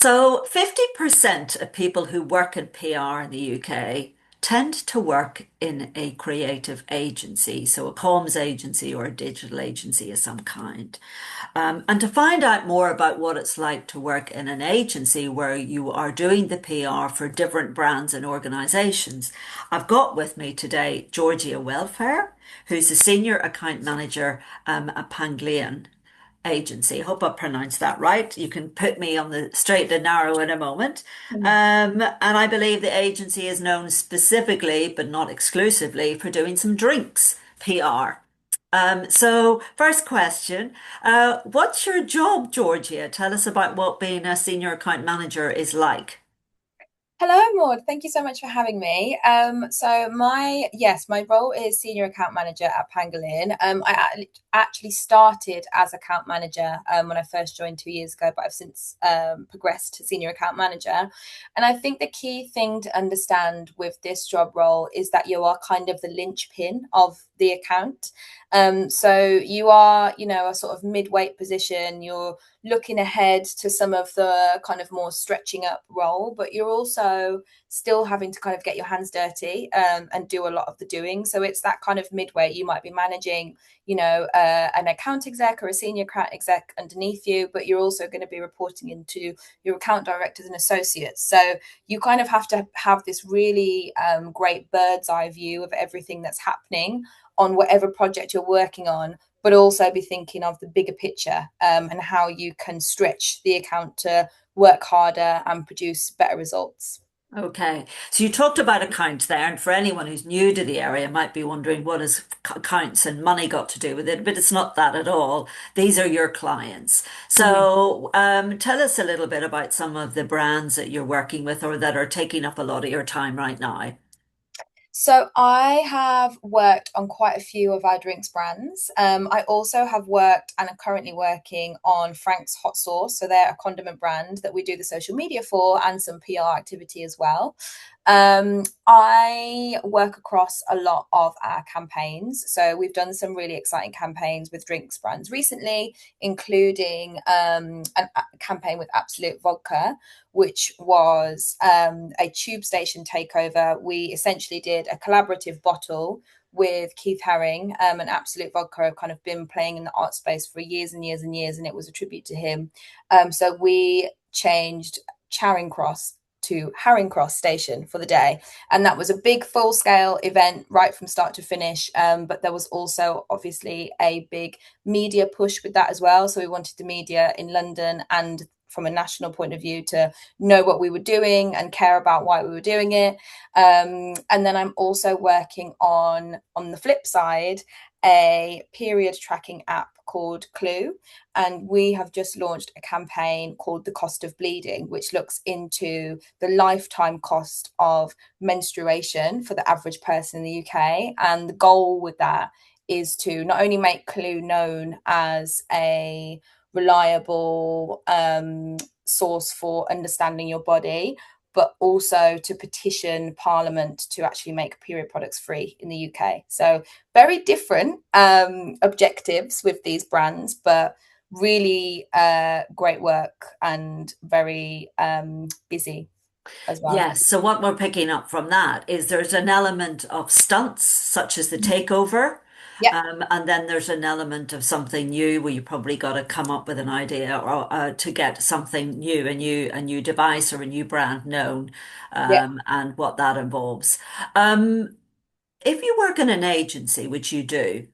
So 50% of people who work in PR in the UK tend to work in a creative agency, so a comms agency or a digital agency of some kind. And to find out more about what it's like to work in an agency where you are doing the PR for different brands and organizations, I've got with me today Georgia Welfair, who's a senior account manager at Panglian agency. I hope I pronounced that right. You can put me on the straight and narrow in a moment. And I believe the agency is known specifically, but not exclusively, for doing some drinks PR. So first question, what's your job, Georgia? Tell us about what being a senior account manager is like. Hello, Maud. Thank you so much for having me. My role is senior account manager at Pangolin. Actually started as account manager when I first joined 2 years ago, but I've since progressed to senior account manager. And I think the key thing to understand with this job role is that you are kind of the linchpin of the account. So you are, a sort of mid-weight position. You're looking ahead to some of the kind of more stretching up role, but you're also still having to kind of get your hands dirty and do a lot of the doing. So it's that kind of midway. You might be managing, an account exec or a senior account exec underneath you, but you're also going to be reporting into your account directors and associates. So you kind of have to have this really great bird's eye view of everything that's happening on whatever project you're working on, but also be thinking of the bigger picture and how you can stretch the account to work harder and produce better results. Okay, so you talked about accounts there, and for anyone who's new to the area might be wondering what has accounts and money got to do with it, but it's not that at all. These are your clients. Mhm. So tell us a little bit about some of the brands that you're working with or that are taking up a lot of your time right now. So I have worked on quite a few of our drinks brands. I also have worked and am currently working on Frank's Hot Sauce. So they're a condiment brand that we do the social media for and some PR activity as well. I work across a lot of our campaigns. So we've done some really exciting campaigns with drinks brands recently, including a campaign with Absolute Vodka, which was a tube station takeover. We essentially did a collaborative bottle with Keith Haring and Absolute Vodka have kind of been playing in the art space for years and years and years, and it was a tribute to him. So we changed Charing Cross to Haring Cross Station for the day. And that was a big full scale event right from start to finish. But there was also obviously a big media push with that as well. So we wanted the media in London and from a national point of view to know what we were doing and care about why we were doing it. And then I'm also working on the flip side, a period tracking app called Clue. And we have just launched a campaign called The Cost of Bleeding, which looks into the lifetime cost of menstruation for the average person in the UK. And the goal with that is to not only make Clue known as a reliable source for understanding your body, but also to petition Parliament to actually make period products free in the UK. So very different objectives with these brands, but really great work and very busy as well. Yes, so what we're picking up from that is there's an element of stunts, such as the takeover, Yep. and then there's an element of something new where you probably got to come up with an idea or to get something new, a new device or a new brand known, Yep. and what that involves. Um, if you work in an agency, which you do,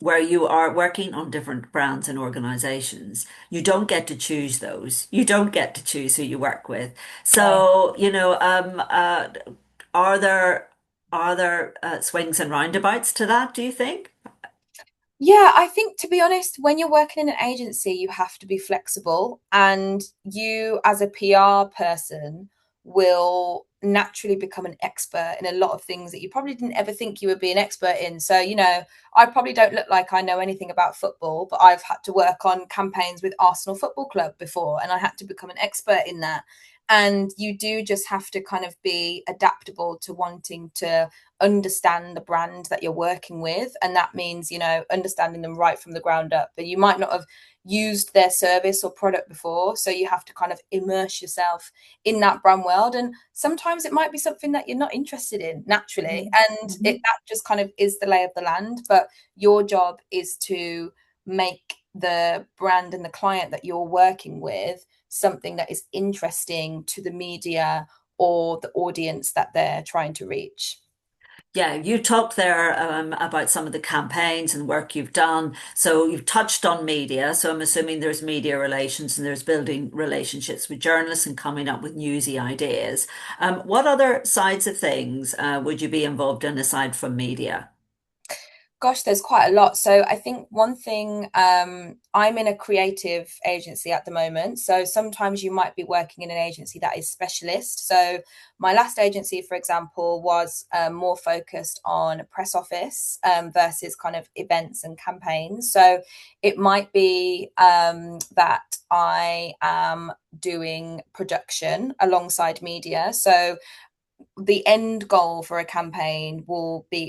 where you are working on different brands and organizations, you don't get to choose those. You don't get to choose who you work with. No. So, are there swings and roundabouts to that, do you think? Yeah, I think to be honest, when you're working in an agency, you have to be flexible, and you, as a PR person, will naturally become an expert in a lot of things that you probably didn't ever think you would be an expert in. So, I probably don't look like I know anything about football, but I've had to work on campaigns with Arsenal Football Club before, and I had to become an expert in that. And you do just have to kind of be adaptable to wanting to understand the brand that you're working with. And that means, understanding them right from the ground up. But you might not have used their service or product before. So you have to kind of immerse yourself in that brand world. And sometimes it might be something that you're not interested in naturally. And Mhm. that just kind of is the lay of the land. But your job is to make the brand and the client that you're working with something that is interesting to the media or the audience that they're trying to reach. Yeah, you talked there about some of the campaigns and work you've done. So you've touched on media. So I'm assuming there's media relations and there's building relationships with journalists and coming up with newsy ideas. What other sides of things would you be involved in aside from media? Gosh, there's quite a lot. So I think one thing, I'm in a creative agency at the moment. So sometimes you might be working in an agency that is specialist. So my last agency, for example, was more focused on press office versus kind of events and campaigns. So it might be that I am doing production alongside media. So the end goal for a campaign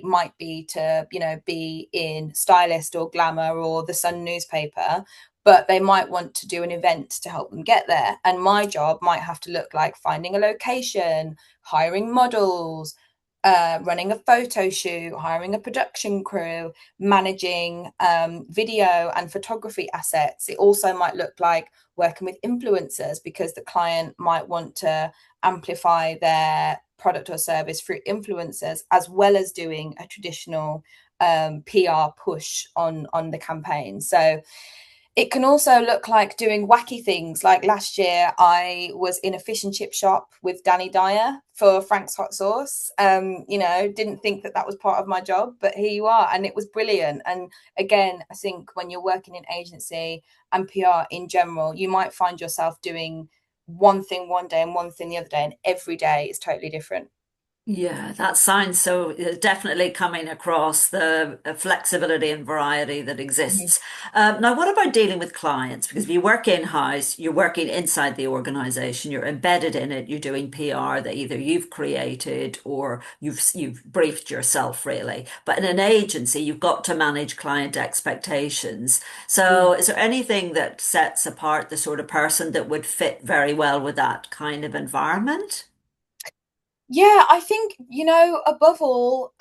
might be to be in Stylist or Glamour or the Sun newspaper, but they might want to do an event to help them get there, and my job might have to look like finding a location, hiring models, running a photo shoot, hiring a production crew, managing video and photography assets. It also might look like working with influencers because the client might want to amplify their product or service through influencers, as well as doing a traditional PR push on the campaign. So it can also look like doing wacky things. Like last year, I was in a fish and chip shop with Danny Dyer for Frank's Hot Sauce. Didn't think that that was part of my job, but here you are. And it was brilliant. And again, I think when you're working in agency and PR in general, you might find yourself doing one thing one day and one thing the other day, and every day is totally different. Yeah, that sounds so definitely coming across the flexibility and variety that Mhm. exists. Now, what about dealing with clients? Because if you work in-house, you're working inside the organization, you're embedded in it, you're doing PR that either you've created or you've briefed yourself, really. But in an agency, you've got to manage client expectations. So, is there anything that sets apart the sort of person that would fit very well with that kind of environment? Yeah, I think, above all,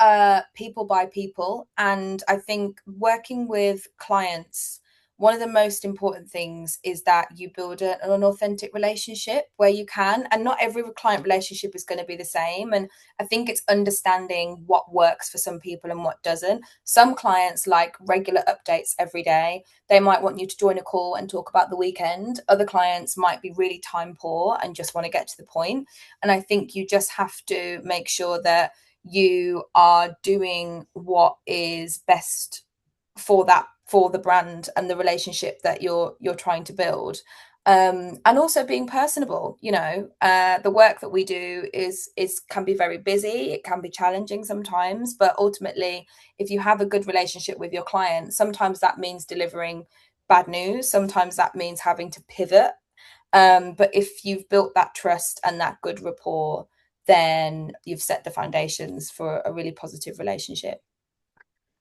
people by people. And I think working with clients, one of the most important things is that you build an authentic relationship where you can. And not every client relationship is going to be the same. And I think it's understanding what works for some people and what doesn't. Some clients like regular updates every day. They might want you to join a call and talk about the weekend. Other clients might be really time poor and just want to get to the point. And I think you just have to make sure that you are doing what is best for the brand and the relationship that you're trying to build. And also being personable. The work that we do is can be very busy. It can be challenging sometimes, but ultimately, if you have a good relationship with your client, sometimes that means delivering bad news. Sometimes that means having to pivot, but if you've built that trust and that good rapport, then you've set the foundations for a really positive relationship.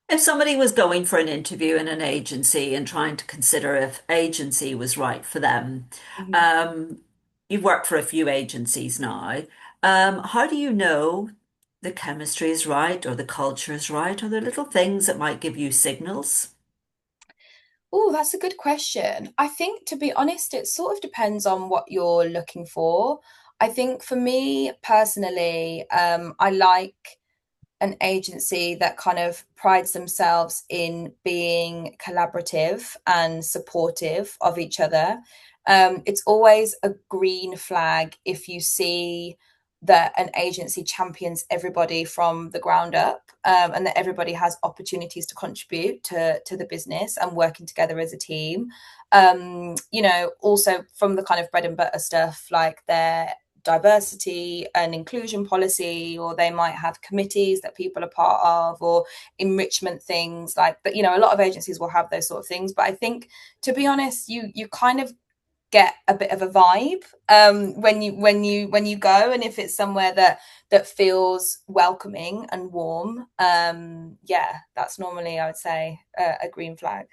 If somebody was going for an interview in an agency and trying to consider if agency was right for them, Mhm. um, you've worked for a few agencies now. How do you know the chemistry is right or the culture is right? Are there little things that might give you signals? Oh, that's a good question. I think, to be honest, it sort of depends on what you're looking for. I think for me personally, I like an agency that kind of prides themselves in being collaborative and supportive of each other. It's always a green flag if you see that an agency champions everybody from the ground up, and that everybody has opportunities to contribute to the business and working together as a team. Also from the kind of bread and butter stuff like their diversity and inclusion policy, or they might have committees that people are part of, or enrichment things like that. A lot of agencies will have those sort of things, but I think, to be honest, you kind of get a bit of a vibe when you go, and if it's somewhere that feels welcoming and warm, yeah, that's normally, I would say, a green flag.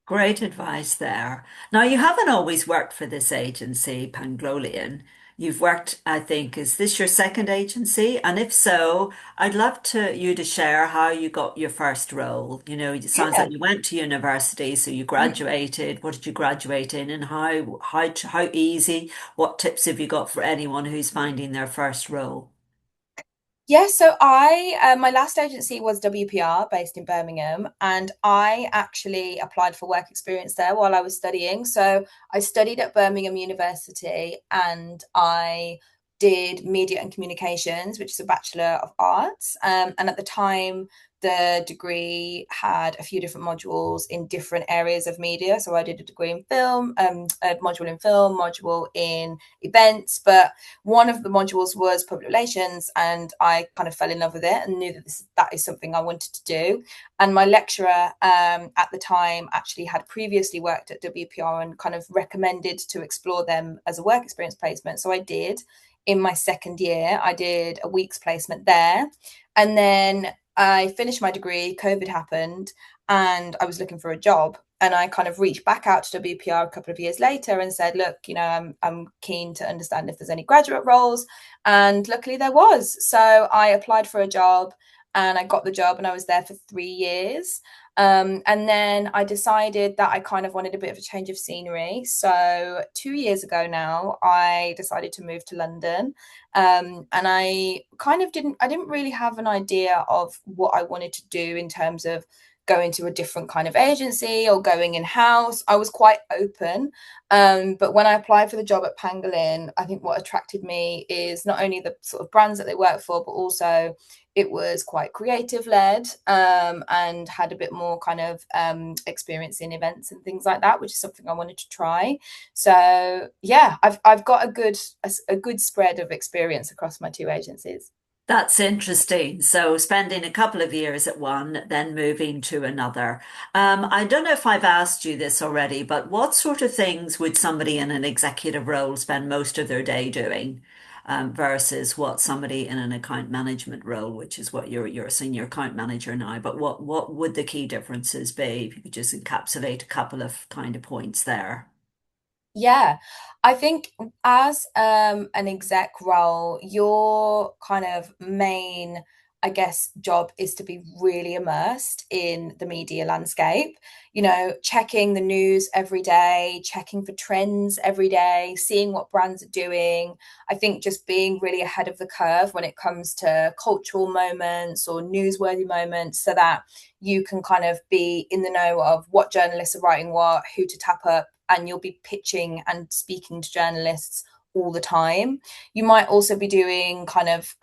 Great advice there. Now, you haven't always worked for this agency, Pangloalian. You've worked, I think, is this your second agency? And if so, I'd love you to share how you got your first role. You know, it sounds Yeah. like you went to university, so you graduated. What did you graduate in, and how easy? What tips have you got for anyone who's finding their first role? Yeah, so I my last agency was WPR based in Birmingham, and I actually applied for work experience there while I was studying. So I studied at Birmingham University, and I did media and communications, which is a Bachelor of Arts. And at the time, the degree had a few different modules in different areas of media. So I did a degree in film, a module in film, module in events, but one of the modules was public relations, and I kind of fell in love with it and knew that is something I wanted to do. And my lecturer at the time actually had previously worked at WPR and kind of recommended to explore them as a work experience placement. So I did. In my second year, I did a week's placement there, and then I finished my degree. COVID happened, and I was looking for a job, and I kind of reached back out to WPR a couple of years later and said, look, I'm keen to understand if there's any graduate roles. And luckily there was. So I applied for a job, and I got the job, and I was there for 3 years. And then I decided that I kind of wanted a bit of a change of scenery. So 2 years ago now, I decided to move to London. And I didn't really have an idea of what I wanted to do in terms of going to a different kind of agency or going in house. I was quite open. But when I applied for the job at Pangolin, I think what attracted me is not only the sort of brands that they work for, but also it was quite creative led, and had a bit more kind of experience in events and things like that, which is something I wanted to try. So yeah, I've got a good spread of experience across my two agencies. That's interesting. So, spending a couple of years at one, then moving to another. I don't know if I've asked you this already, but what sort of things would somebody in an executive role spend most of their day doing, versus what somebody in an account management role, which is what you're a senior account manager now. But what would the key differences be? If you could just encapsulate a couple of kind of points there. Yeah, I think as an exec role, your kind of main, I guess, job is to be really immersed in the media landscape, checking the news every day, checking for trends every day, seeing what brands are doing. I think just being really ahead of the curve when it comes to cultural moments or newsworthy moments, so that you can kind of be in the know of what journalists are writing what, who to tap up, and you'll be pitching and speaking to journalists all the time. You might also be doing kind of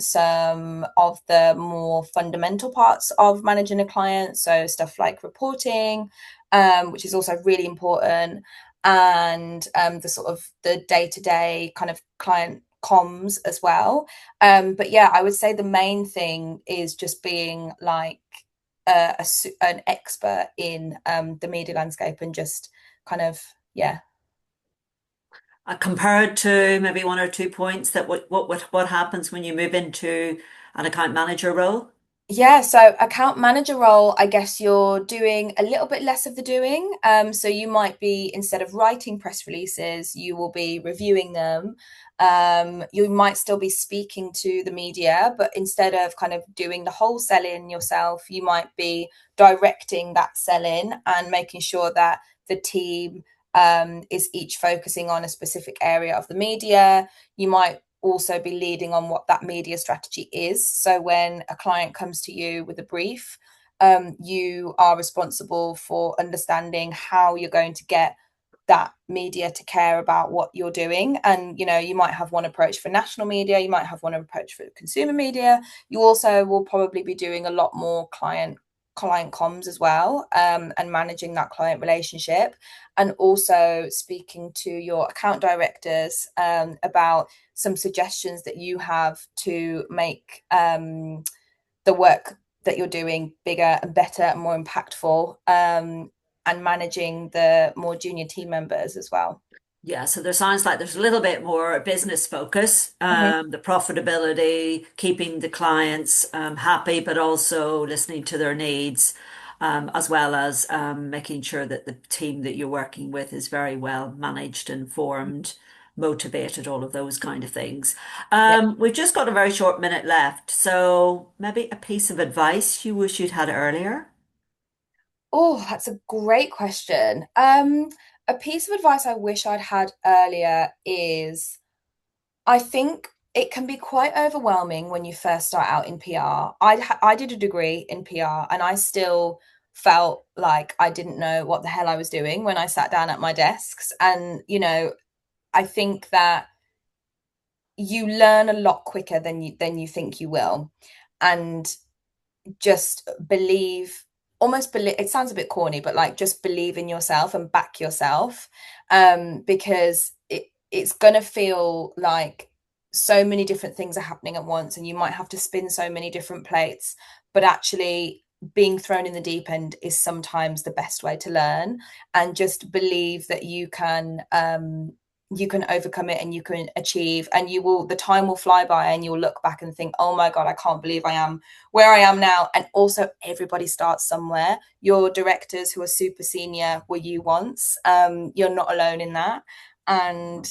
some of the more fundamental parts of managing a client, so stuff like reporting, which is also really important, and the sort of the day-to-day kind of client comms as well. But yeah, I would say the main thing is just being like an expert in the media landscape, and just kind of, yeah. Compared to maybe one or two points that what happens when you move into an account manager role? Yeah, so account manager role, I guess you're doing a little bit less of the doing. So you might be, instead of writing press releases, you will be reviewing them. You might still be speaking to the media, but instead of kind of doing the whole sell-in yourself, you might be directing that sell-in and making sure that the team is each focusing on a specific area of the media. You might also be leading on what that media strategy is. So when a client comes to you with a brief, you are responsible for understanding how you're going to get that media to care about what you're doing. And you might have one approach for national media, you might have one approach for consumer media. You also will probably be doing a lot more client comms as well, and managing that client relationship, and also speaking to your account directors about some suggestions that you have to make the work that you're doing bigger and better and more impactful, and managing the more junior team members as well. Yeah, so there sounds like there's a little bit more business focus, Mhm. the profitability, keeping the clients happy, but also listening to their needs, as well as making sure that the team that you're working with is very well managed, informed, motivated, all of those kind of things. Yeah. We've just got a very short minute left, so maybe a piece of advice you wish you'd had earlier. Oh, that's a great question. A piece of advice I wish I'd had earlier is I think it can be quite overwhelming when you first start out in PR. I did a degree in PR and I still felt like I didn't know what the hell I was doing when I sat down at my desks. And, I think that you learn a lot quicker than you think you will. And just believe almost believe it sounds a bit corny, but like just believe in yourself and back yourself, because it's gonna feel like so many different things are happening at once and you might have to spin so many different plates, but actually being thrown in the deep end is sometimes the best way to learn. And just believe that you can overcome it and you can achieve, and the time will fly by and you'll look back and think, oh my god, I can't believe I am where I am now. And also, everybody starts somewhere. Your directors who are super senior were you once. You're not alone in that. And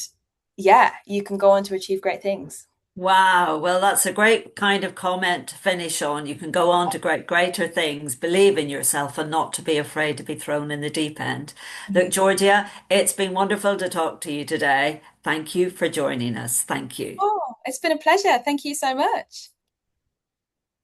yeah, you can go on to achieve great things. Wow, well, that's a great kind of comment to finish on. You can go on to greater things, believe in yourself, and not to be afraid to be thrown in the deep end. Look, Georgia, it's been wonderful to talk to you today. Thank you for joining us. Thank you. Oh, it's been a pleasure. Thank you so much.